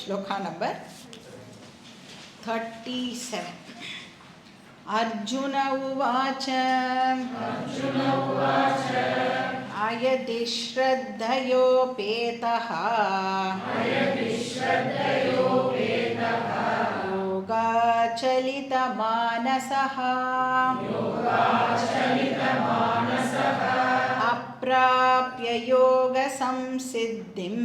Shloka number 37. Arjun उवाच आयति श्रद्धयोपेतः योगाचलितमानसः अप्राप्य योगसंसिद्धिं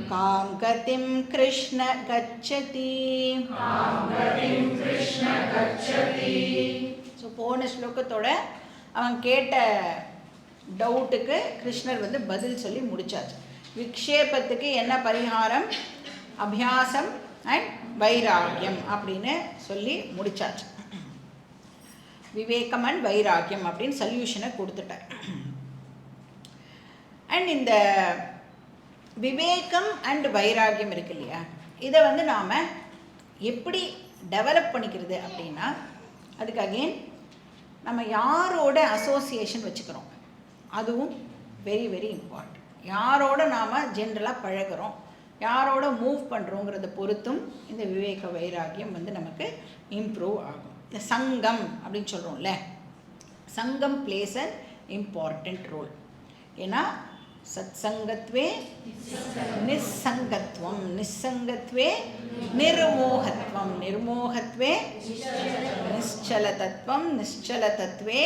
कां गतिं कृष्ण गच्छति. ஸோ போன ஸ்லோகத்தோட அவன் கேட்ட டவுட்டுக்கு கிருஷ்ணர் வந்து பதில் சொல்லி முடிச்சாச்சு. விக்ஷேபத்துக்கு என்ன பரிகாரம்? அபியாசம் அண்ட் வைராக்கியம் அப்படின்னு சொல்லி முடிச்சாச்சு. விவேகம் அண்ட் வைராக்கியம் அப்படின்னு சொல்யூஷனை கொடுத்துட்டார். அண்ட் இந்த விவேகம் அண்ட் வைராக்கியம் இருக்கு இல்லையா, இதை வந்து நாம் எப்படி டெவலப் பண்ணிக்கிறது அப்படின்னா, அதுக்கு அகெயின் நம்ம யாரோட அசோசியேஷன் வச்சுக்கிறோம், அதுவும் வெரி வெரி இம்பார்ட்டன்ட். யாரோட நாம் ஜென்ரலாக பழகிறோம், யாரோட மூவ் பண்ணுறோங்கிறத பொறுத்தும் இந்த விவேக வைராக்கியம் வந்து நமக்கு இம்ப்ரூவ் ஆகும். இந்த சங்கம் அப்படின்னு சொல்கிறோம்ல, சங்கம் பிளேஸ் அன் இம்பார்ட்டண்ட் ரோல். ஏன்னா சத் சங்கத்வே நிஸ்ஸங்கத்வம், நிஸ்ஸங்கத்வே நிர்மோகத்வம், நிர்மோகத்வே நிశ్చலதத்வம், நிశ్చலதத்வே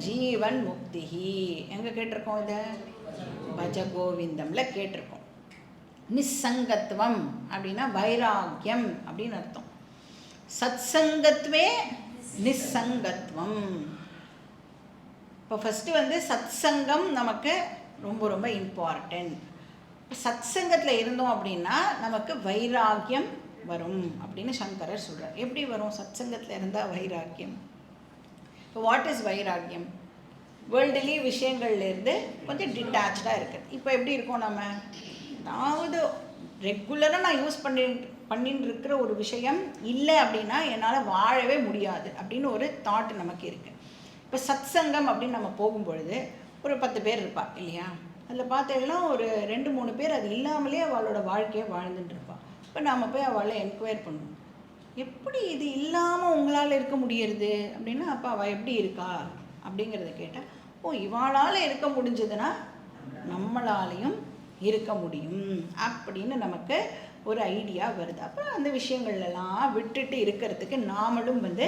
ஜீவன் முக்திஹி. எங்கே கேட்டிருக்கோம்? இதை பஜ கோவிந்தம்ல கேட்டிருக்கோம். நிஸ்ஸங்கத்வம் அப்படின்னா வைராக்கியம் அப்படின்னு அர்த்தம். சத் சங்கத்வே நிஸ்ஸங்கத்வம். இப்போ ஃபஸ்ட்டு வந்து சத் சங்கம் நமக்கு ரொம்ப ரொம்ப இம்பார்ட்டன்ட். சத் சங்கத்தில் இருந்தோம் அப்படின்னா நமக்கு வைராக்கியம் வரும் அப்படின்னு சங்கரர் சொல்கிறார். எப்படி வரும் சத் சங்கத்தில் இருந்தால் வைராக்கியம்? இப்போ வாட் இஸ் வைராக்கியம்? வேர்ல்டுலி விஷயங்கள்லேருந்து கொஞ்சம் டிட்டாச்சாக இருக்குது. இப்போ எப்படி இருக்கோம் நம்ம? அதாவது ரெகுலராக நான் யூஸ் பண்ணின்னு இருக்கிற ஒரு விஷயம் இல்லை அப்படின்னா என்னால் வாழவே முடியாது அப்படின்னு ஒரு தாட் நமக்கு இருக்குது. இப்போ சத் சங்கம் அப்படின்னு நம்ம போகும்பொழுது ஒரு 10 பேர் இருப்பா இல்லையா, அதில் பார்த்தீங்கன்னா ஒரு 2-3 பேர் அது இல்லாமலே அவளோட வாழ்க்கையை வாழ்ந்துட்டு இருப்பாள். இப்போ நாம் போய் அவளை என்கொயர் பண்ணுவோம், எப்படி இது இல்லாமல் உங்களால் இருக்க முடியறது அப்படின்னா, அப்போ அவள் எப்படி இருக்கா அப்படிங்கிறத கேட்டால், ஓ இவாளால் இருக்க முடிஞ்சதுன்னா நம்மளாலையும் இருக்க முடியும் அப்படின்னு நமக்கு ஒரு ஐடியா வருது. அப்போ அந்த விஷயங்கள்லாம் விட்டுட்டு இருக்கிறதுக்கு நாமளும் வந்து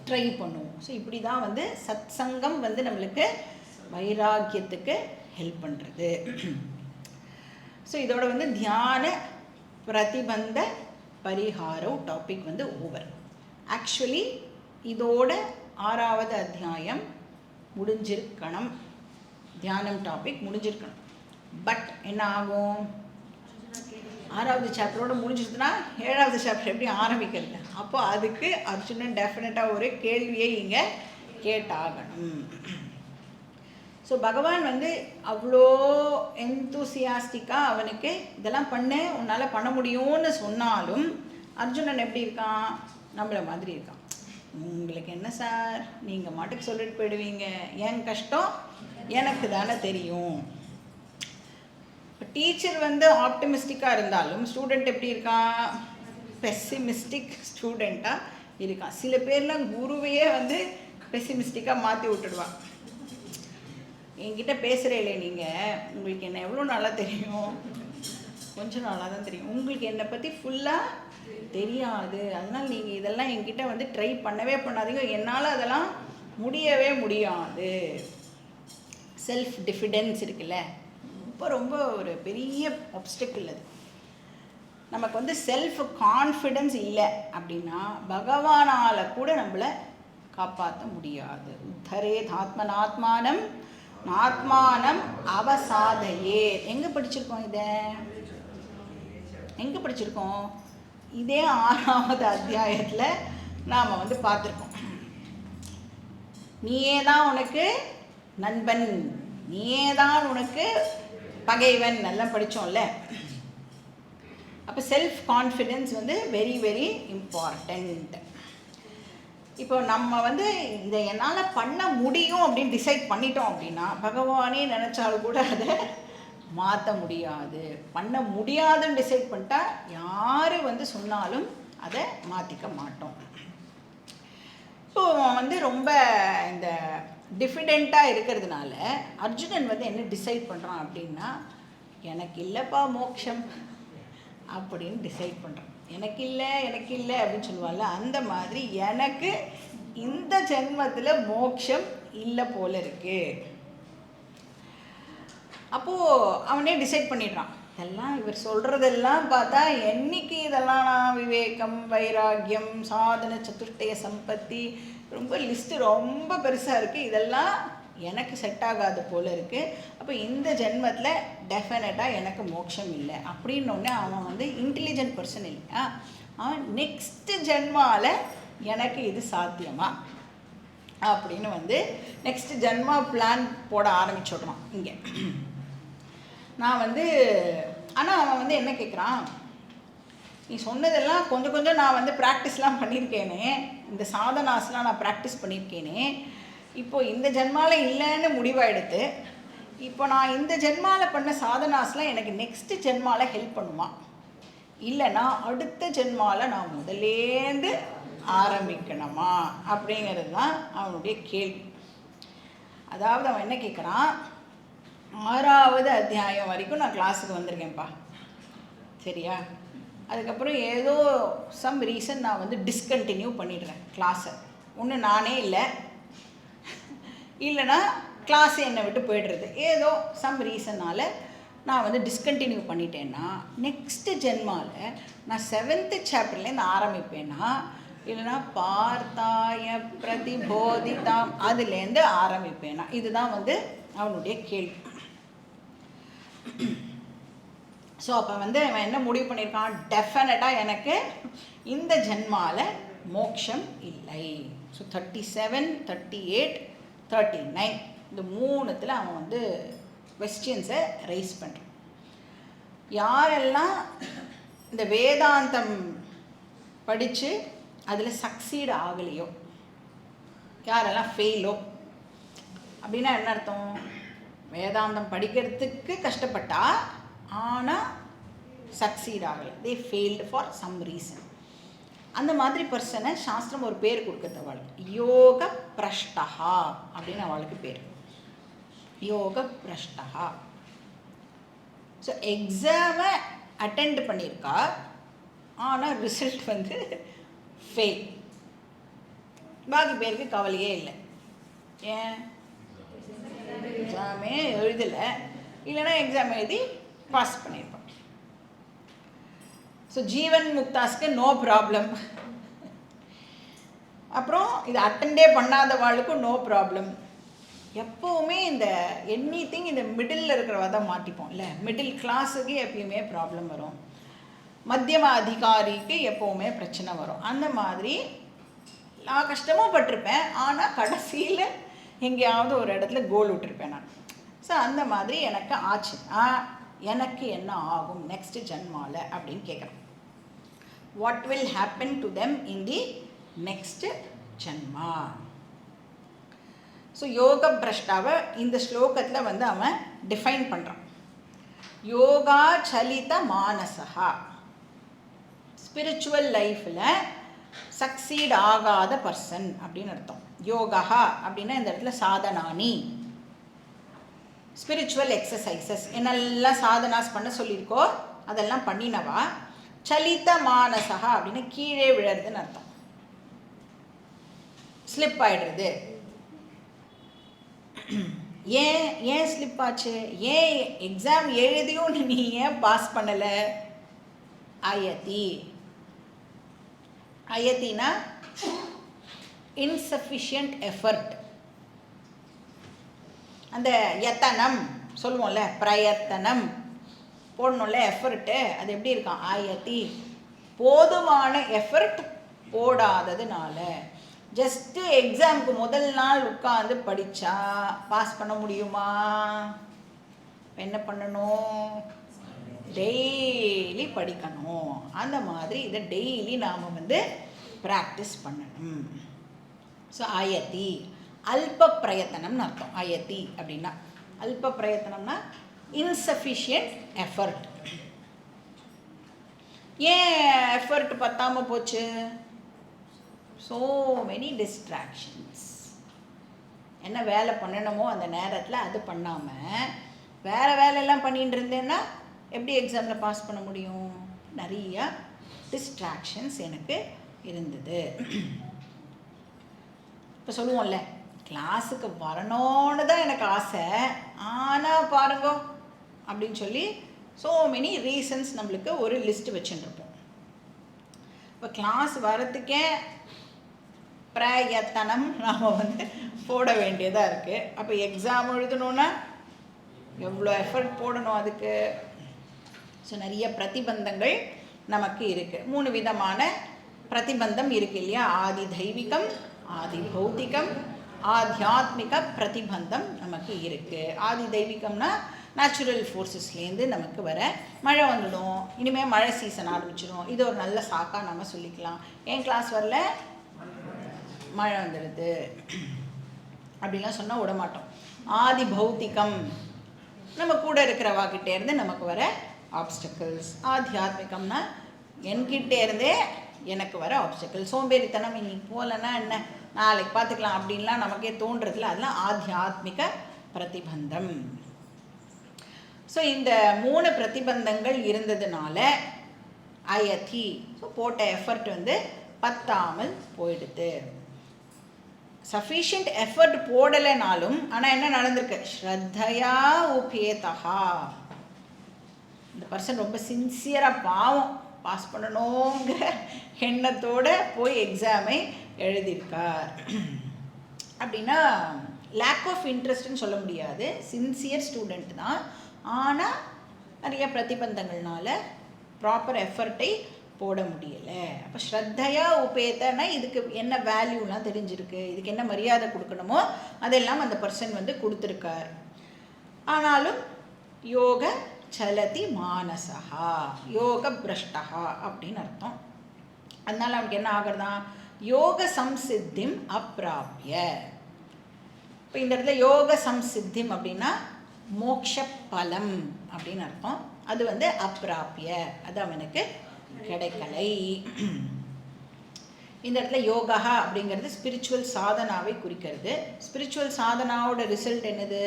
ட்ரை பண்ணுவோம். ஸோ இப்படி தான் வந்து சத் சங்கம் வந்து நம்மளுக்கு வைராக்கியத்துக்கு ஹெல்ப் பண்ணுறது. ஸோ இதோட வந்து தியான பிரதிபந்த பரிகாரம் டாபிக் வந்து ஓவர். ஆக்சுவலி இதோட 6வது அத்தியாயம் முடிஞ்சிருக்கணும், தியானம் டாபிக் முடிஞ்சிருக்கணும். பட் என்ன ஆகும், 6வது சாப்டரோடு முடிஞ்சிருச்சுன்னா 7வது சாப்டர் எப்படி ஆரம்பிக்கிறது? அப்போ அதுக்கு அர்ஜுனன் டெஃபினட்டாக ஒரு கேள்வியை இங்கே கேட்டாகணும். ஸோ பகவான் வந்து அவ்வளோ எந்தூசியாஸ்டிக்காக அவனுக்கு இதெல்லாம் பண்ண உன்னால் பண்ண முடியும்னு சொன்னாலும் அர்ஜுனன் எப்படி இருக்கான்? நம்மளை மாதிரி இருக்கான். உங்களுக்கு என்ன சார், நீங்கள் மாட்டுக்கு சொல்லிட்டு போயிடுவீங்க, என் கஷ்டம் எனக்கு தானே தெரியும். இப்போ டீச்சர் வந்து ஆப்டிமிஸ்டிக்காக இருந்தாலும் ஸ்டூடெண்ட் எப்படி இருக்கான்? பெசிமிஸ்டிக் ஸ்டூடெண்ட்டாக இருக்கான். சில பேர்லாம் குருவையே வந்து பெசிமிஸ்டிக்காக மாற்றி விட்டுடுவான். என்கிட்ட பேசுகிறீங்களே நீங்கள், உங்களுக்கு என்ன எவ்வளோ நாளாக தெரியும்? கொஞ்சம் நாளாக தான் தெரியும். உங்களுக்கு என்னை பற்றி ஃபுல்லாக தெரியாது, அதனால் நீங்கள் இதெல்லாம் என்கிட்ட வந்து ட்ரை பண்ணவே பண்ணாதீங்க, என்னால் அதெல்லாம் முடியவே முடியாது. செல்ஃப் டிஃபிடென்ஸ் இருக்குல்ல, ரொம்ப ரொம்ப ஒரு பெரிய ஆப்ஸ்டக்கிள் அது. நமக்கு வந்து செல்ஃப் கான்ஃபிடென்ஸ் இல்லை அப்படின்னா பகவானால் கூட நம்மளை காப்பாற்ற முடியாது. உத்தரேத் ஆத்மனாத்மானம் ஆத்மானம் அவசாதையே. எங்கே படிச்சிருக்கோம் இதை? எங்கே படிச்சிருக்கோம்? இதே 6வது அத்தியாயத்தில் நாம் வந்து பார்த்துருக்கோம். நீயே தான் உனக்கு நண்பன், நீயே தான் உனக்கு பகைவன், நல்லா படித்தோம்ல. அப்போ செல்ஃப் கான்ஃபிடென்ஸ் வந்து வெரி வெரி இம்பார்ட்டண்ட். இப்போ நம்ம வந்து இதை என்னால் பண்ண முடியும் அப்படின்னு டிசைட் பண்ணிட்டோம் அப்படின்னா பகவானே நினச்சாலும் கூட அதை மாற்ற முடியாது. பண்ண முடியாதுன்னு டிசைட் பண்ணிட்டா யார் வந்து சொன்னாலும் அதை மாற்றிக்க மாட்டோம். இப்போ வந்து ரொம்ப இந்த டிஃபிடெண்ட்டாக இருக்கிறதுனால அர்ஜுனன் வந்து என்ன டிசைட் பண்ணுறான் அப்படின்னா, எனக்கு இல்லைப்பா மோட்சம் அப்படின்னு டிசைட் பண்ணுறான். எனக்கு இல்லை அப்படின்னு சொல்லுவாள்ல, அந்த மாதிரி எனக்கு இந்த ஜென்மத்தில் மோட்சம் இல்லை போல இருக்கு. அப்போது அவனே டிசைட் பண்ணிடுறான். எல்லாம் இவர் சொல்கிறதெல்லாம் பார்த்தா என்னைக்கு இதெல்லாம் நான் விவேகம், வைராக்கியம், சாதன, சதுஷ்டய சம்பத்தி, ரொம்ப லிஸ்ட்டு ரொம்ப பெருசாக இருக்குது, இதெல்லாம் எனக்கு செட் ஆகாது போல் இருக்குது. அப்போ இந்த ஜென்மத்தில் டெஃபினட்டாக எனக்கு மோட்சம் இல்லை அப்படின்னோடனே அவன் வந்து இன்டெலிஜென்ட் பர்சன் இல்லையா, அவன் நெக்ஸ்ட்டு ஜென்மாவில் எனக்கு இது சாத்தியமா அப்படின்னு வந்து நெக்ஸ்ட்டு ஜென்மா பிளான் போட ஆரம்பிச்சுடுறான் இங்கே. நான் வந்து ஆனால் அவன் வந்து என்ன கேட்குறான், நீ சொன்னதெல்லாம் கொஞ்சம் கொஞ்சம் நான் வந்து ப்ராக்டிஸ்லாம் பண்ணியிருக்கேனே, இந்த சாதனாஸ்லாம் நான் ப்ராக்டிஸ் பண்ணியிருக்கேனே, இப்போது இந்த ஜென்மாவில் இல்லைன்னு முடிவாயிடுத்து, இப்போ நான் இந்த ஜென்மாவில் பண்ண சாதனாஸ்லாம் எனக்கு நெக்ஸ்ட்டு ஜென்மாவில் ஹெல்ப் பண்ணுமா, இல்லைனா அடுத்த ஜென்மாவில் நான் முதலேருந்து ஆரம்பிக்கணுமா அப்படிங்கிறது தான் அவனுடைய கேள்வி. அதாவது அவன் என்ன கேட்குறான், 6வது அத்தியாயம் வரைக்கும் நான் கிளாஸுக்கு வந்திருக்கேன்ப்பா, சரியா, அதுக்கப்புறம் ஏதோ சம் ரீசன் நான் வந்து டிஸ்கண்டினியூ பண்ணிடுறேன் கிளாஸை. ஒன்று நானே இல்லைன்னா கிளாஸு என்னை விட்டு போய்டுறது, ஏதோ சம் ரீசனால் நான் வந்து டிஸ்கண்டினியூ பண்ணிட்டேன்னா நெக்ஸ்ட்டு ஜென்மாவில் நான் 7th சாப்டர்லேருந்து ஆரம்பிப்பேன்னா, இல்லைனா பார்த்தாய பிரதிபோதிதாம் அதுலேருந்து ஆரம்பிப்பேனா, இதுதான் வந்து அவனுடைய கேள்வி. ஸோ அப்போ வந்து அவன் என்ன முடிவு பண்ணியிருக்கான், டெஃபினட்டாக எனக்கு இந்த ஜென்மாவில் மோட்சம் இல்லை. ஸோ 37, 38, 39 இந்த 3த்தில் அவன் வந்து கொஸ்டின்ஸை ரைஸ் பண்ணுறான். யாரெல்லாம் இந்த வேதாந்தம் படித்து அதில் சக்சீட் ஆகலையோ, யாரெல்லாம் ஃபெயிலோ அப்படின்னா என்ன அர்த்தம், வேதாந்தம் படிக்கிறதுக்கு கஷ்டப்பட்டா ஆனால் சக்சீட் ஆகலை, they failed for some reason, அந்த மாதிரி பர்சனை சாஸ்திரம் ஒரு பேர் கொடுக்குறது அவளுக்கு, யோக பிரஷ்டஹா அப்படின்னு அவளுக்கு பேர், யோக பிரஷ்டஹா. ஸோ எக்ஸாமை அட்டெண்ட் பண்ணியிருக்கா ஆனால் ரிசல்ட் வந்து ஃபெயில், பாக்கி பேருக்கு கவலையே இல்லை. ஏன், எக்ஸாமே எழுதலை, இல்லைன்னா எக்ஸாம் எழுதி பாஸ் பண்ணியிருப்பான். ஸோ ஜீவன் முக்தாஸ்க்கு நோ ப்ராப்ளம். அப்புறம் இது அட்டெண்டே பண்ணாதவாளுக்கும் நோ ப்ராப்ளம். எப்போவுமே இந்த எனிதிங் இந்த மிடில் இருக்கிறவ தான் மாட்டிப்போம் இல்லை, மிடில் கிளாஸுக்கு எப்பயுமே ப்ராப்ளம் வரும், மத்தியம அதிகாரிக்கு எப்போவுமே பிரச்சனை வரும். அந்த மாதிரி நான் கஷ்டமும் பட்டிருப்பேன், ஆனால் கடைசியில் எங்கேயாவது ஒரு இடத்துல கோல் விட்டுருப்பேன் நான். ஸோ அந்த மாதிரி எனக்கு ஆச்சு, எனக்கு என்ன ஆகும் நெக்ஸ்ட் ஜென்மாவில் அப்படின்னு கேட்குறேன். What will happen to them in the next ஜென்மா. ஸோ யோக பிரஷ்டாவை இந்த ஸ்லோகத்தில் வந்து அவன் டிஃபைன் பண்ணுறான். யோகா சலித மானசா, ஸ்பிரிச்சுவல் லைஃப்பில் சக்சீட் ஆகாத பர்சன் அப்படின்னு அர்த்தம். யோகா அப்படின்னா இந்த இடத்துல சாதனானி, ஸ்பிரிச்சுவல் எக்ஸசைசஸ் என்னெல்லாம் சாதனாஸ் பண்ண சொல்லியிருக்கோ அதெல்லாம் பண்ணினவா. சலித மானசா அப்படின்னா கீழே விழறதுன்னு அர்த்தம், ஸ்லிப் ஆகிடுறது. ஏன் ஸ்லிப் ஆச்சு, ஏன் எக்ஸாம் எழுதியும் நீ ஏன் பாஸ் பண்ணலை, அயத்தினா இன்சஃபிஷியன்ட் எஃபர்ட். அந்த யத்தனம் சொல்லுவோம்ல, பிரயத்தனம் போடணும்ல, எஃபர்ட்டு, அது எப்படி இருக்கான், ஆயத்தி போதுமான எஃபர்ட் போடாததுனால. ஜஸ்ட்டு எக்ஸாமுக்கு முதல் நாள் உட்காந்து படித்தா பாஸ் பண்ண முடியுமா, என்ன பண்ணணும், டெய்லி படிக்கணும். அந்த மாதிரி இதை டெய்லி நாம் வந்து ப்ராக்டிஸ் பண்ணணும். ஸோ அயதி அல்ப பிரயத்தனம்னு அர்த்தம். அயதி அப்படின்னா அல்ப பிரயத்தனம்னா இன்சஃபிஷியன்ட் எஃபர்ட். ஏன் எஃபர்ட் பத்தாமல் போச்சு? So many distractions. என்ன வேலை பண்ணணுமோ அந்த நேரத்தில் அது பண்ணாமல் வேறு வேலையெல்லாம் பண்ணிகிட்டு இருந்தேன்னா எப்படி எக்ஸாமில் பாஸ் பண்ண முடியும்? நிறையா டிஸ்ட்ராக்ஷன்ஸ் எனக்கு இருந்தது. இப்போ சொல்லுவோம்ல, கிளாஸுக்கு வரணும்னு தான் எனக்கு ஆசை, ஆனால் பாருங்க அப்படின்னு சொல்லி ஸோ மெனி ரீசன்ஸ் நம்மளுக்கு ஒரு லிஸ்ட் வச்சுருப்போம். இப்போ கிளாஸ் வரத்துக்கே பிரயத்தனம் நாம் போட வேண்டியதாக இருக்குது. அப்போ எக்ஸாம் எழுதணுன்னா எவ்வளோ எஃபர்ட் போடணும் அதுக்கு. ஸோ நிறைய பிரதிபந்தங்கள் நமக்கு இருக்குது. 3 விதமான பிரதிபந்தம் இருக்குது இல்லையா? ஆதி தெய்வீகம், ஆதி பௌத்திகம், ஆத்தியாத்மிக பிரதிபந்தம் நமக்கு இருக்குது. ஆதி தெய்வீகம்னா நேச்சுரல் ஃபோர்ஸஸ்லேருந்து நமக்கு வர மழை வந்துடும். இனிமேல் மழை சீசன் ஆரம்பிச்சிடும். இது ஒரு நல்ல சாக்காக நம்ம சொல்லிக்கலாம். ஏன் கிளாஸ் வரல, மழை வந்துடுது அப்படிலாம் சொன்னால் விட மாட்டோம். ஆதி பௌத்திகம் நம்ம கூட இருக்கிறவாக்கிட்டேருந்து நமக்கு வர ஆப்ஸ்டக்கிள்ஸ். ஆத்தியாத்மிகம்னா என்கிட்டேருந்தே எனக்கு வர ஆப்ஸ்டக்கிள். சோம்பேறித்தனம், இன்னைக்கு போகலன்னா என்ன, நாளைக்கு பார்த்துக்கலாம் அப்படின்லாம் நமக்கே தோன்றதில்ல, அதெல்லாம் ஆத்தியாத்மிக பிரதிபந்தம். ஸோ இந்த 3 பிரதிபந்தங்கள் இருந்ததுனால அயதி, ஸோ போட்ட எஃபர்ட் பத்தாமல் போயிடுது. சஃபிஷியன்ட் எஃபர்ட் போடலைனாலும் ஆனால் என்ன நடந்திருக்கு? ஸ்ரத்தையா உபேதா, இந்த பர்சன் ரொம்ப சின்சியராக பாவம் பாஸ் பண்ணணுங்கிற எண்ணத்தோடு போய் எக்ஸாமை எழுதியிருக்கார். அப்படின்னா லேக் ஆஃப் இன்ட்ரெஸ்ட்னு சொல்ல முடியாது, சின்சியர் ஸ்டூடெண்ட் தான். ஆனால் நிறைய பிரதிபந்தங்கள்னால ப்ராப்பர் எஃபர்ட்டை போட முடியலை. அப்போ ஸ்ரத்தையா உபேத்தனா இதுக்கு என்ன வேல்யூலாம் தெரிஞ்சிருக்கு, இதுக்கு என்ன மரியாதை கொடுக்கணுமோ அதெல்லாம் அந்த பர்சன் கொடுத்துருக்கார். ஆனாலும் யோக சலதி மானசா, யோக பிரஷ்டா அப்படின்னு அர்த்தம். அதனால அவனுக்கு என்ன ஆகுறதான்? யோக சம்சித்திம் அப்பிராப்ய. இப்போ இந்த இடத்துல யோக சம்சித்திம் அப்படின்னா மோக்ஷ பலம் அப்படின்னு அர்த்தம். அது அப்பிராப்ய, அது அவனுக்கு கிடைக்கலை. இந்த இடத்துல யோகா அப்படிங்கிறது ஸ்பிரிச்சுவல் சாதனாவை குறிக்கிறது. ஸ்பிரிச்சுவல் சாதனாவோட ரிசல்ட் என்னது?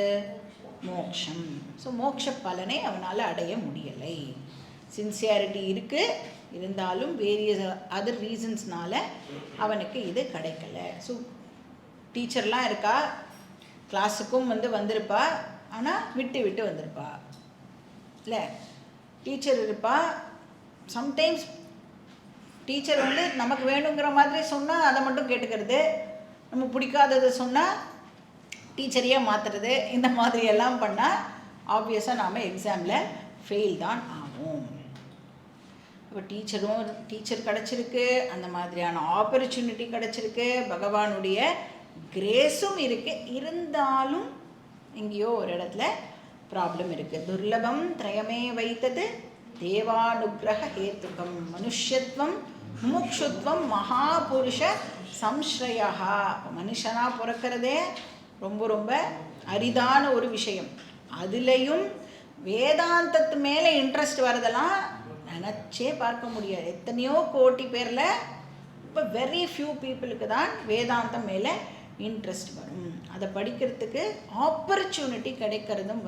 மோக்ஷம். ஸோ மோக்ஷ பலனை அவனால் அடைய முடியலை. சின்சியாரிட்டி இருக்குது, இருந்தாலும் வேரியஸ் அதர் ரீசன்ஸ்னால அவனுக்கு இது கிடைக்கல. ஸோ டீச்சர்லாம் இருக்கா, கிளாஸுக்கும் வந்திருப்பா, ஆனால் விட்டு விட்டு வந்திருப்பா இல்லை. டீச்சர் இருப்பா, சம்டைம்ஸ் டீச்சர் நமக்கு வேணுங்கிற மாதிரி சொன்னால் அதை மட்டும் கேட்டுக்கிறது, நம்ம பிடிக்காததை சொன்னால் டீச்சரையே மாற்றுறது, இந்த மாதிரியெல்லாம் பண்ணால் ஆப்வியஸாக நாம் எக்ஸாமில் ஃபெயில் தான் ஆகும். இப்போ டீச்சர் கிடச்சிருக்கு, அந்த மாதிரியான ஆப்பர்ச்சுனிட்டி கிடச்சிருக்கு, பகவானுடைய கிரேஸும் இருக்குது, இருந்தாலும் எங்கேயோ ஒரு இடத்துல ப்ராப்ளம் இருக்குது. துர்லபம் திரயமே வைத்தது தேவானுகிரக ஹேத்துக்கம் மனுஷத்வம் முமுக்ஷுத்வம் மகாபுருஷ சம்ஸ்ரயா. மனுஷனாக பிறக்கிறதே ரொம்ப ரொம்ப அரிதான ஒரு விஷயம். அதுலேயும் வேதாந்தத்து மேலே இன்ட்ரெஸ்ட் வரதெல்லாம் நினச்சே பார்க்க முடியாது. எத்தனையோ கோடி பேரில் இப்போ வெரி ஃபியூ பீப்புளுக்கு தான் வேதாந்தம் மேலே இன்ட்ரெஸ்ட் வரும். அதை படிக்கிறதுக்கு ஆப்பர்ச்சுனிட்டி கிடைக்கிறதும்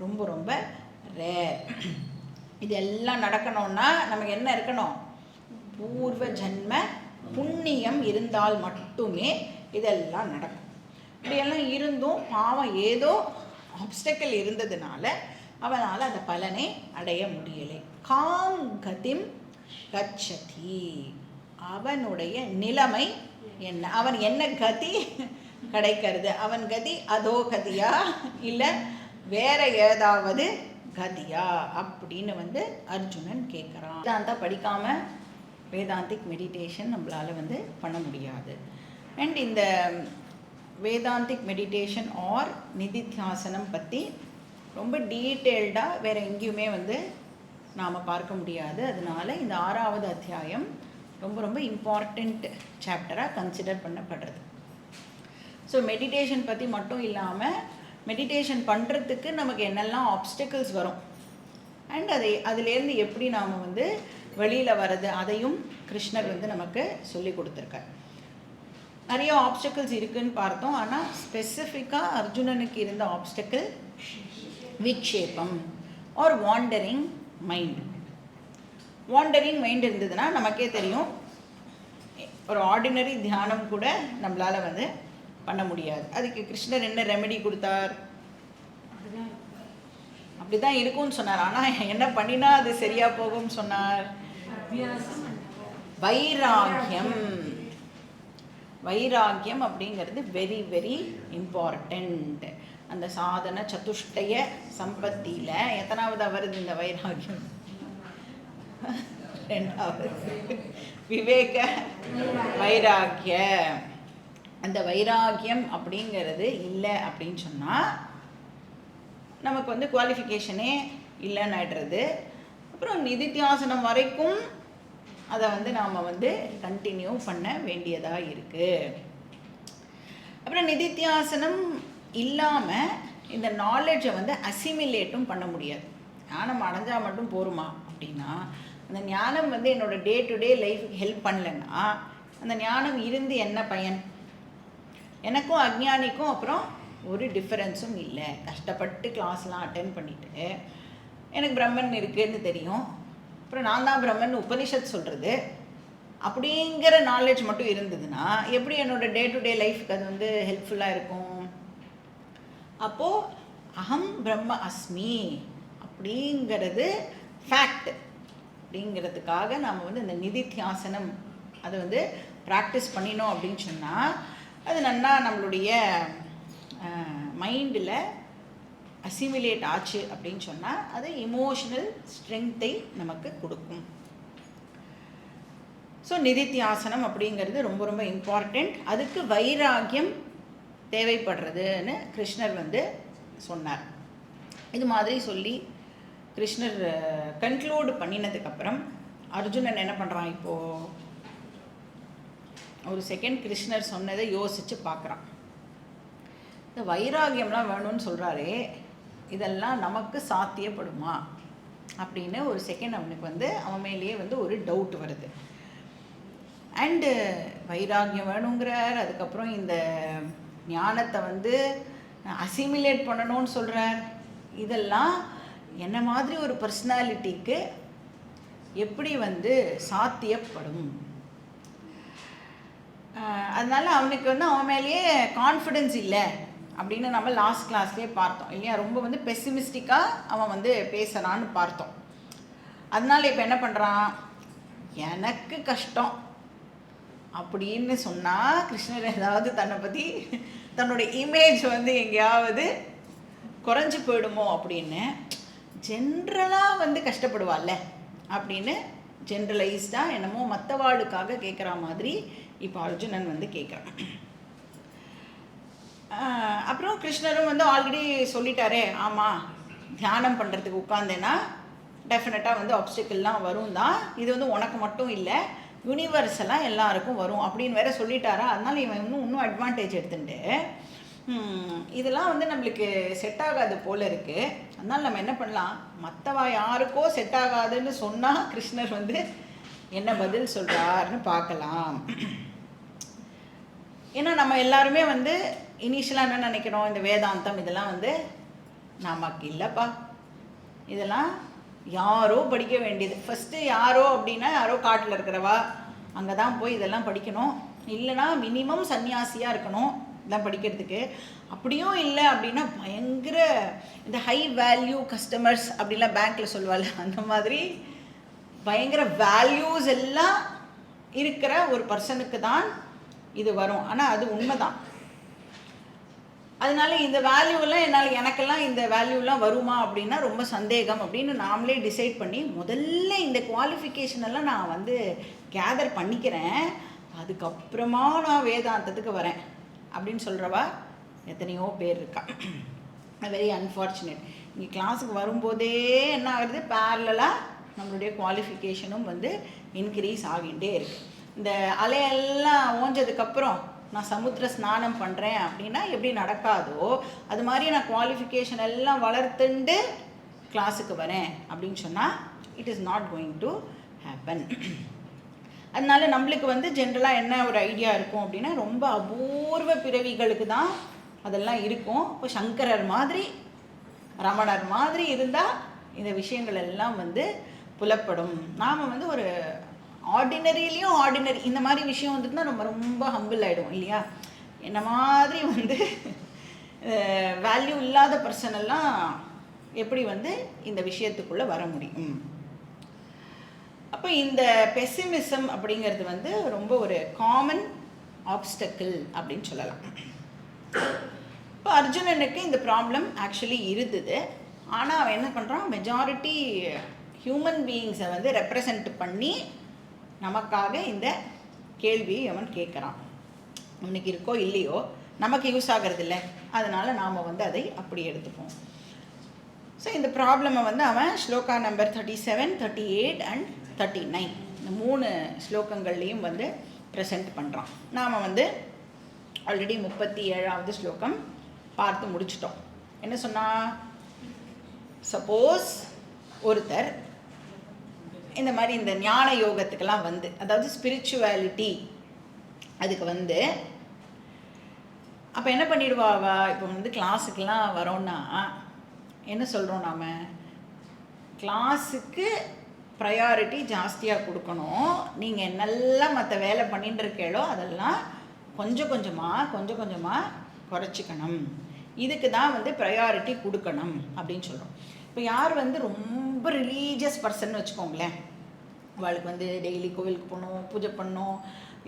ரொம்ப ரொம்ப ரேர். இதெல்லாம் நடக்கணும்னா நமக்கு என்ன இருக்கணும்? பூர்வ ஜன்ம புண்ணியம் இருந்தால் மட்டுமே இதெல்லாம் நடக்கும். இப்படியெல்லாம் இருந்தும் பாவம் ஏதோ ஆப்ஸ்டக்கிள் இருந்ததுனால அவனால் அந்த பலனை அடைய முடியலை. காம் கதிம் கச்சதி, அவனுடைய நிலைமை என்ன? அவன் என்ன கதி கிடைக்கிறது? அவன் கதி அதோ கதியா இல்லை வேற ஏதாவது கதியா அப்படின்னு அர்ஜுனன் கேட்குறான். வேதாந்தா படிக்காமல் வேதாந்திக் மெடிடேஷன் நம்மளால் பண்ண முடியாது. அண்ட் இந்த வேதாந்திக் மெடிடேஷன் ஆர் நிதித்தியாசனம் பற்றி ரொம்ப டீட்டெயில்டாக வேறு எங்கேயுமே நாம் பார்க்க முடியாது. அதனால இந்த 6வது அத்தியாயம் ரொம்ப ரொம்ப இம்பார்ட்டண்ட் சாப்டராக கன்சிடர் பண்ணப்படுறது. ஸோ மெடிடேஷன் பற்றி மட்டும் இல்லாமல் மெடிடேஷன் பண்ணுறதுக்கு நமக்கு என்னெல்லாம் ஆப்ஸ்டிக்கிள்ஸ் வரும் அண்ட் அதுலேருந்து எப்படி நாம் வந்து வெளியில் வர்றது அதையும் கிருஷ்ணர் வந்து நமக்கு சொல்லி கொடுத்துருக்கார். நிறைய ஆப்ஸ்டிக்கிள்ஸ் இருக்குதுன்னு பார்த்தோம். ஆனால் ஸ்பெசிஃபிக்காக அர்ஜுனனுக்கு இருந்த ஆப்ஸ்டிக்கிள் விக்ஷேபம் or wandering mind. Wandering mind இருந்ததுன்னா நமக்கே தெரியும், ஒரு ஆர்டினரி தியானம் கூட நம்மளால் வந்து பண்ண முடியாது. அதுக்கு கிருஷ்ணர் என்ன ரெமெடி கொடுத்தார்? அப்படி தான் இருக்கும்னு சொன்னார். ஆனால் என்ன பண்ணினா அது சரியாக போகும்னு சொன்னார்? வைராக்கியம். வைராக்கியம் அப்படிங்கிறது வெரி வெரி இம்பார்ட்டண்ட். அந்த சாதன சதுஷ்டய சம்பத்தியில் எத்தனாவதா வருது இந்த வைராக்கியம்? ரெண்டாவது விவேக வைராக்கிய. அந்த வைராக்கியம் அப்படிங்கிறது இல்லை அப்படின்னு சொன்னால் நமக்கு வந்து குவாலிஃபிகேஷனே இல்லைன்னு ஆயிடுறது. அப்புறம் நிதித்தியாசனம் வரைக்கும் அதை வந்து நாம் வந்து கண்டினியூ பண்ண வேண்டியதாக இருக்குது. அப்புறம் நிதித்தியாசனம் இல்லாமல் இந்த நாலேஜை வந்து அசிமிலேட்டும் பண்ண முடியாது. ஞானம் அடைஞ்சால் மட்டும் போருமா அப்படின்னா, அந்த ஞானம் வந்து என்னோடய டே டு டே லைஃபுக்கு ஹெல்ப் பண்ணலைன்னா அந்த ஞானம் இருந்து என்ன பயன்? எனக்கும் அஜ்ஞானிக்கும் அப்புறம் ஒரு டிஃப்ரென்ஸும் இல்லை. கஷ்டப்பட்டு கிளாஸ்லாம் அட்டென்ட் பண்ணிவிட்டு எனக்கு பிரம்மன் இருக்குதுன்னு தெரியும், அப்புறம் நான் தான் பிரம்மன் உபனிஷத் சொல்கிறது அப்படிங்கிற நாலேஜ் மட்டும் இருந்ததுன்னா எப்படி என்னோடய டே டு டே லைஃப்க்கு அது வந்து ஹெல்ப்ஃபுல்லாக இருக்கும்? அப்போது அகம் பிரம்ம அஸ்மி அப்படிங்கிறது ஃபேக்ட். அப்படிங்கிறதுக்காக நாம் வந்து இந்த நிதித்தியாசனம் அதை வந்து ப்ராக்டிஸ் பண்ணினோம் அப்படின்னு சொன்னால் அது நல்லா நம்மளுடைய மைண்டில் அசிமிலேட் ஆச்சு அப்படின்னு சொன்னால் அது இமோஷனல் ஸ்ட்ரென்த்தை நமக்கு கொடுக்கும். ஸோ நிதித்தியாசனம் அப்படிங்கிறது ரொம்ப ரொம்ப இம்பார்ட்டண்ட். அதுக்கு வைராக்கியம் தேவைப்படுறதுன்னு கிருஷ்ணர் வந்து சொன்னார். இது மாதிரி சொல்லி கிருஷ்ணர் கன்க்ளூட் பண்ணினதுக்கப்புறம் அர்ஜுனன் என்ன பண்ணுறான்? இப்போது ஒரு செகண்ட் கிருஷ்ணர் சொன்னதை யோசித்து பார்க்குறான். இந்த வைராகியம்லாம் வேணும்னு சொல்கிறாரே, இதெல்லாம் நமக்கு சாத்தியப்படுமா அப்படின்னு ஒரு செகண்ட் அவனுக்கு வந்து அவன் மேலேயே வந்து ஒரு டவுட் வருது. அண்டு வைராகியம் வேணுங்கிறார், அதுக்கப்புறம் இந்த ஞானத்தை வந்து அசிமிலேட் பண்ணணும்னு சொல்கிறார். இதெல்லாம் என்ன மாதிரி ஒரு பர்சனாலிட்டிக்கு எப்படி வந்து சாத்தியப்படும்? அதனால் அவனுக்கு வந்து அவன் மேலேயே கான்ஃபிடென்ஸ் இல்லை அப்படின்னு நம்ம லாஸ்ட் கிளாஸ்லேயே பார்த்தோம் இல்லையா? ரொம்ப வந்து பெசிமிஸ்டிக்காக அவன் வந்து பேசுகிறான்னு பார்த்தோம். அதனால் இப்போ என்ன பண்ணுறான்? எனக்கு கஷ்டம் அப்படின்னு சொன்னால் கிருஷ்ணர் ஏதாவது தன்னை பற்றி தன்னுடைய இமேஜ் வந்து எங்கேயாவது குறைஞ்சி போயிடுமோ அப்படின்னு ஜென்ரலாக வந்து கஷ்டப்படுவாள்ல அப்படின்னு ஜென்ரலைஸ்டாக என்னமோ மற்றவாளுக்காக கேட்குற மாதிரி இப்போ அர்ஜுனன் வந்து கேட்குறான். அப்புறம் கிருஷ்ணரும் வந்து ஆல்ரெடி சொல்லிட்டாரே, ஆமாம் தியானம் பண்ணுறதுக்கு உட்காந்தேன்னா டெஃபினட்டாக வந்து ஆப்ஸ்டிக்கிள்லாம் வரும் தான், இது வந்து உனக்கு மட்டும் இல்லை யூனிவர்ஸெல்லாம் எல்லாருக்கும் வரும் அப்படின்னு வேற சொல்லிட்டாரா. அதனால் இவன் இன்னும் அட்வான்டேஜ் எடுத்துட்டு இதெல்லாம் வந்து நம்மளுக்கு செட் ஆகாது போல் இருக்குது. அதனால் நம்ம என்ன பண்ணலாம், மற்றவா யாருக்கோ செட் ஆகாதுன்னு சொன்னால் கிருஷ்ணர் வந்து என்ன பதில் சொல்கிறாருன்னு பார்க்கலாம். ஏன்னா நம்ம எல்லாருமே வந்து இனிஷியலாக என்ன நினைக்கிறோம், இந்த வேதாந்தம் இதெல்லாம் வந்து நமக்கு இல்லைப்பா, இதெல்லாம் யாரோ படிக்க வேண்டியது. ஃபஸ்ட்டு யாரோ அப்படின்னா யாரோ காட்டில் இருக்கிறவா அங்கே தான் போய் இதெல்லாம் படிக்கணும், இல்லைனா மினிமம் சன்னியாசியாக இருக்கணும் இதெல்லாம் படிக்கிறதுக்கு. அப்படியும் இல்லை அப்படின்னா பயங்கர இந்த ஹை வேல்யூ கஸ்டமர்ஸ் அப்படிலாம் பேங்க்கில் சொல்லுவாள், அந்த மாதிரி பயங்கர வேல்யூஸ் எல்லாம் இருக்கிற ஒரு பர்சனுக்கு தான் இது வரும். ஆனால் அது உண்மைதான். அதனால இந்த வேல்யூலாம் எனக்கெல்லாம் இந்த வேல்யூலாம் வருமா அப்படின்னா ரொம்ப சந்தேகம் அப்படின்னு நாமளே டிசைட் பண்ணி முதல்ல இந்த குவாலிஃபிகேஷனெல்லாம் நான் வந்து கேதர் பண்ணிக்கிறேன், அதுக்கப்புறமா நான் வேதாந்தத்துக்கு வரேன் அப்படின்னு சொல்கிறவா எத்தனையோ பேர் இருக்கா. Very unfortunate. இங்கே கிளாஸுக்கு வரும்போதே என்ன ஆகுது, பேரலாக நம்மளுடைய குவாலிஃபிகேஷனும் வந்து இன்க்ரீஸ் ஆகிட்டே இருக்குது. இந்த அலையெல்லாம் ஓஞ்சதுக்கப்புறம் நான் சமுத்திர ஸ்நானம் பண்ணுறேன் அப்படின்னா எப்படி நடக்காதோ அது மாதிரி நான் குவாலிஃபிகேஷன் எல்லாம் வளர்த்துண்டு கிளாஸுக்கு வரேன் அப்படின்னு சொன்னால் it is not going to happen. அதனால நம்மளுக்கு வந்து ஜென்ரலாக என்ன ஒரு ஐடியா இருக்கும் அப்படின்னா ரொம்ப அபூர்வ பிறவிகளுக்கு தான் அதெல்லாம் இருக்கும். இப்போ சங்கரர் மாதிரி ரமணர் மாதிரி இருந்தால் இந்த விஷயங்கள் எல்லாம் வந்து புலப்படும். நாம் வந்து ஒரு ஆர்டினரிலையும் ஆர்டினரி இந்த மாதிரி விஷயம் வந்துட்டுனா நம்ம ரொம்ப ஹம்பிள் ஆகிடும் இல்லையா. என்ன மாதிரி வந்து வேல்யூ இல்லாத பர்சனெல்லாம் எப்படி வந்து இந்த விஷயத்துக்குள்ளே வர முடியும். அப்போ இந்த பெசிமிசம் அப்படிங்கிறது வந்து ரொம்ப ஒரு காமன் ஆப்ஸ்டக்கிள் அப்படின்னு சொல்லலாம். இப்போ அர்ஜுனனுக்கு இந்த ப்ராப்ளம் ஆக்சுவலி இருந்தது. ஆனால் அவன் என்ன பண்ணுறான், மெஜாரிட்டி ஹியூமன் பீயிங்ஸை வந்து ரெப்ரசன்ட் பண்ணி நமக்காக இந்த கேள்வியை அவன் கேட்குறான். அவனுக்கு இருக்கோ இல்லையோ நமக்கு யூஸ் ஆகிறது இல்லை, அதனால் நாம் வந்து அதை அப்படி எடுத்துப்போம். ஸோ இந்த ப்ராப்ளமை வந்து அவன் ஸ்லோகா நம்பர் 37, 38 அண்ட் 39 இந்த 3 ஸ்லோகங்கள்லேயும் வந்து ப்ரெசென்ட் பண்ணுறான். நாம் வந்து ஆல்ரெடி 37வது ஸ்லோகம் பார்த்து முடிச்சிட்டோம். என்ன சொன்னால், சப்போஸ் ஒருத்தர் இந்த மாதிரி இந்த ஞான யோகத்துக்கெல்லாம் வந்து, அதாவது ஸ்பிரிச்சுவாலிட்டி அதுக்கு வந்து அப்போ என்ன பண்ணிடுவாவா, இப்போ வந்து கிளாஸுக்கெல்லாம் வரோன்னா என்ன சொல்கிறோம், நாம் கிளாஸுக்கு ப்ரையாரிட்டி ஜாஸ்தியாக கொடுக்கணும். நீங்கள் என்னெல்லாம் மற்ற வேலை பண்ணிட்டு இருக்கீங்களோ அதெல்லாம் கொஞ்சம் கொஞ்சமாக குறைச்சிக்கணும். இதுக்கு தான் வந்து ப்ரையாரிட்டி கொடுக்கணும் அப்படின்னு சொல்கிறோம். இப்போ யார் வந்து ரொம்ப ரிலீஜியஸ் பர்சன் வச்சுக்கோங்களேன், அவளுக்கு வந்து டெய்லி கோவிலுக்கு போகணும், பூஜை பண்ணணும்,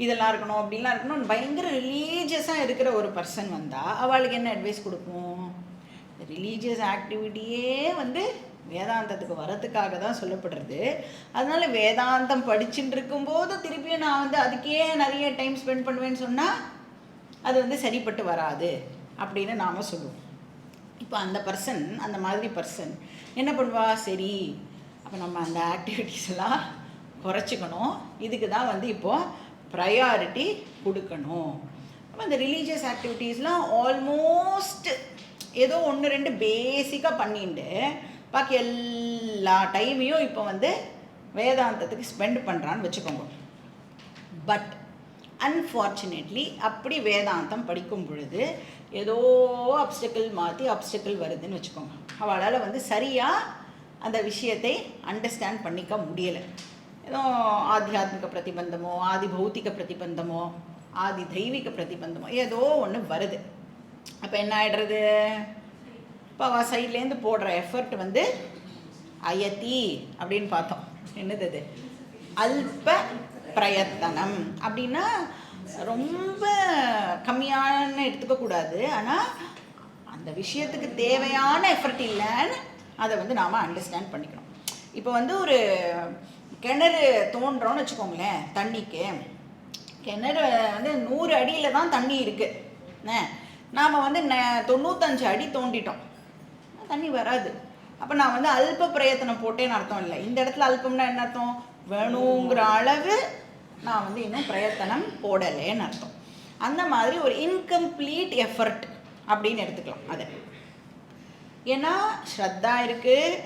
இதெல்லாம் இருக்கணும், அப்படின்லாம் இருக்கணும், பயங்கர ரிலீஜியஸாக இருக்கிற ஒரு பர்சன் வந்தால் அவளுக்கு என்ன அட்வைஸ் கொடுப்போம்? ரிலீஜியஸ் ஆக்டிவிட்டியே வந்து வேதாந்தத்துக்கு வரத்துக்காக தான் சொல்லப்படுறது. அதனால் வேதாந்தம் படிச்சுட்டு இருக்கும்போது திருப்பியும் நான் வந்து அதுக்கே நிறைய டைம் ஸ்பெண்ட் பண்ணுவேன்னு சொன்னால் அது வந்து சரிப்பட்டு வராது அப்படின்னு நாம் சொல்லுவோம். இப்போ அந்த பர்சன், அந்த மாதிரி பர்சன் என்ன பண்ணுவா, சரி அப்போ நம்ம அந்த ஆக்டிவிட்டீஸ் எல்லாம் குறைச்சிக்கணும், இதுக்கு தான் வந்து இப்போது ப்ரையாரிட்டி கொடுக்கணும். அப்போ அந்த ரிலீஜியஸ் ஆக்டிவிட்டீஸ்லாம் ஆல்மோஸ்ட் ஏதோ 1-2 பேசிக்காக பண்ணிட்டு பாக்கி எல்லா டைமையும் இப்போ வந்து வேதாந்தத்துக்கு ஸ்பெண்ட் பண்ணுறான்னு வச்சுக்கோங்க. பட் அன்ஃபார்ச்சுனேட்லி அப்படி வேதாந்தம் படிக்கும் பொழுது ஏதோ அப்டக்கிள் வருதுன்னு வச்சுக்கோங்க. அவளால் வந்து சரியாக அந்த விஷயத்தை அண்டர்ஸ்டாண்ட் பண்ணிக்க முடியலை. ஏதோ ஆத்தியாத்மிக பிரதிபந்தமோ, ஆதி பௌத்திக பிரதிபந்தமோ, ஆதி தெய்வீக பிரதிபந்தமோ ஏதோ ஒன்று வருது. அப்போ என்ன ஆகிடுறது, இப்போ அவள் சைட்லேருந்து போடுற எஃபர்ட் வந்து அயத்தி அப்படின்னு பார்த்தோம். என்னது அது, அல்ப பிரயத்தனம் அப்படின்னா ரொம்ப கம்மியான எடுத்துக்கக்கூடாது, ஆனால் அந்த விஷயத்துக்கு தேவையான எஃபர்ட் இல்லைன்னு அதை வந்து நாம் அண்டர்ஸ்டாண்ட் பண்ணிக்கணும். இப்போ வந்து ஒரு கிணறு தோன்றோன்னு வச்சுக்கோங்களேன், தண்ணிக்கு கிணறு வந்து 100 அடியில் தான் தண்ணி இருக்குது, நாம் வந்து 95 அடி தோண்டிட்டோம், தண்ணி வராது. அப்போ நான் வந்து அல்ப பிரயத்தனம் போட்டேன்னு அர்த்தம் இல்லை. இந்த இடத்துல அல்பம்னா என்ன அர்த்தம், வேணுங்கிற அளவு நான் வந்து இன்னும் பிரயத்தனம் போடலைன்னு அர்த்தம். அந்த மாதிரி ஒரு இன்கம்ப்ளீட் எஃபர்ட் அப்படின்னு எடுத்துக்கலாம் அதை. ஏன்னா ஸ்ரத்தா இருக்குது,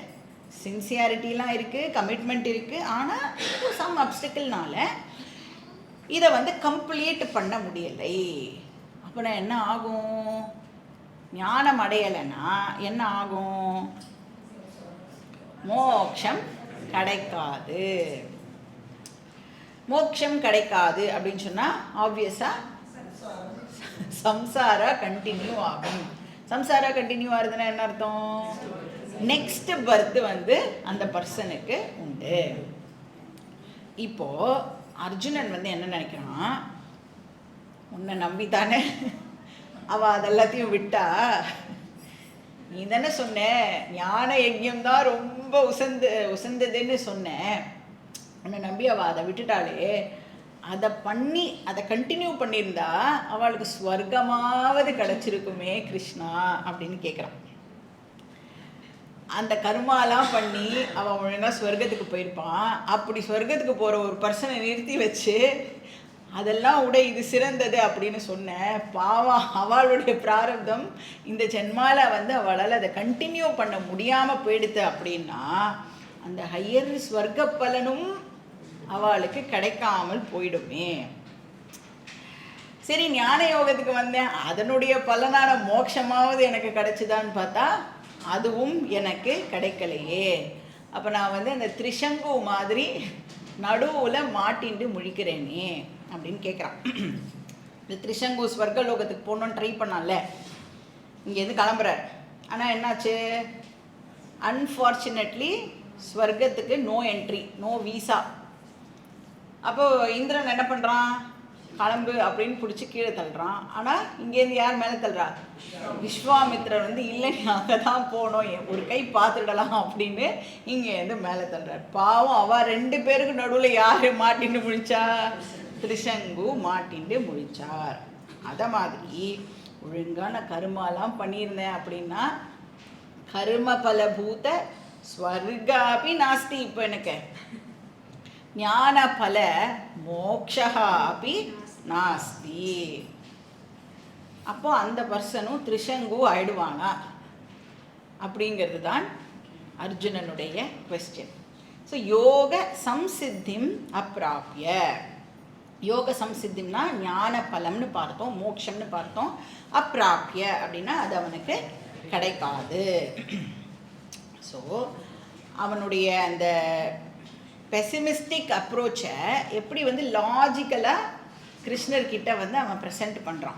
சின்சியாரிட்டிலாம் இருக்குது, கமிட்மெண்ட் இருக்குது, ஆனால் சம் அப்டக்கிள்னால இதை வந்து கம்ப்ளீட் பண்ண முடியலை. அப்படின்னா என்ன ஆகும், ஞானம் அடையலைன்னா என்ன ஆகும், மோட்சம் கிடைக்காது. மோட்சம் கிடைக்காது அப்படின்னு சொன்னால் ஆப்வியஸாக சம்சாரா கண்டினியூ ஆகும். சம்சாரா கண்டினியூ ஆகுதுன்னா என்ன அர்த்தம், நெக்ஸ்ட் பர்த் வந்து அந்த பர்சனுக்கு உண்டு. இப்போது அர்ஜுனன் வந்து என்ன நினைக்கிறான், உன்னை நம்பித்தானே அவள் அதெல்லாத்தையும் விட்டா, நீ தானே சொன்ன ஞான யஜ்யம் தான் ரொம்ப உசந்ததுன்னு சொன்னேன், உன்னை நம்பி அவள் அதை விட்டுட்டாளே, அதை பண்ணி அதை கண்டினியூ பண்ணியிருந்தா அவளுக்கு ஸ்வர்க்கமாவது கிடச்சிருக்குமே கிருஷ்ணா அப்படின்னு கேட்குறான். அந்த கர்மாலாம் பண்ணி அவன் ஒழுங்காக ஸ்வர்க்கத்துக்கு போயிருப்பான். அப்படி ஸ்வர்க்கத்துக்கு போகிற ஒரு பர்சனை நிறுத்தி வச்சு அதெல்லாம் விட இது சிறந்தது அப்படின்னு சொன்னேன். பாவம் அவளுடைய பிராரப்தம் இந்த ஜென்மாவில் வந்து அவளால் அதை கண்டினியூ பண்ண முடியாமல் போயிடுது அப்படின்னா அந்த ஹையர் ஸ்வர்க்க பலனும் அவளுக்கு கிடைக்காமல் போயிடுமே. சரி, ஞான யோகத்துக்கு வந்தேன், அதனுடைய பலனான மோட்சமாவது எனக்கு கிடைச்சிதான்னு பார்த்தா அதுவும் எனக்கு கிடைக்கலையே. அப்போ நான் வந்து அந்த திரிசங்கு மாதிரி நடுவில் மாட்டின்ட்டு முழிக்கிறேனே அப்படின்னு கேட்குறான். இந்த திரிசங்கு ஸ்வர்கலோகத்துக்கு போகணுன்னு ட்ரை பண்ணால, இங்கேருந்து கிளம்புறார். ஆனால் என்னாச்சு, அன்ஃபார்ச்சுனேட்லி ஸ்வர்க்கத்துக்கு நோ என்ட்ரி, நோ வீசா. அப்போது இந்திரன் என்ன பண்ணுறான், கிளம்பு அப்படின்னு பிடிச்சி கீழே தள்ளுறான். ஆனால் இங்கேருந்து யார் மேலே தள்ளுறா, விஸ்வாமித்திரர் வந்து இல்லை அங்கே தான் போனோம், ஒரு கை பார்த்துடலாம் அப்படின்னு இங்கேருந்து மேலே தள்ளுறார். பாவம் அவள் 2 பேருக்கு நடுவில் யார் மாட்டின்னு முழிச்சா, திரிசங்கு மாட்டின்னு முழிச்சார். அதை மாதிரி ஒழுங்கான கருமாலாம் பண்ணியிருந்தேன் அப்படின்னா கர்ம பலபூத ஸ்வர்காபி நாஸ்தி. இப்போ எனக்கு ஞான பல மோக்ஷா அப்படி நாஸ்தி. அப்போ அந்த பர்சனும் திரிசங்கு ஆயிடுவானா அப்படிங்கிறது தான் அர்ஜுனனுடைய கொஸ்டின். ஸோ யோக சம்சித்திம் அப்பிராப்பிய, யோக சம்சித்திம்னா ஞான பலம்னு பார்த்தோம், மோட்சம்னு பார்த்தோம். அப்பிராப்பிய அப்படின்னா அது அவனுக்கு கிடைக்காது. ஸோ அவனுடைய அந்த பெசிமிஸ்டிக் அப்ரோச்சை எப்படி வந்து லாஜிக்கலாக கிருஷ்ணர்கிட்ட வந்து அவன் ப்ரெசென்ட் பண்ணுறான்.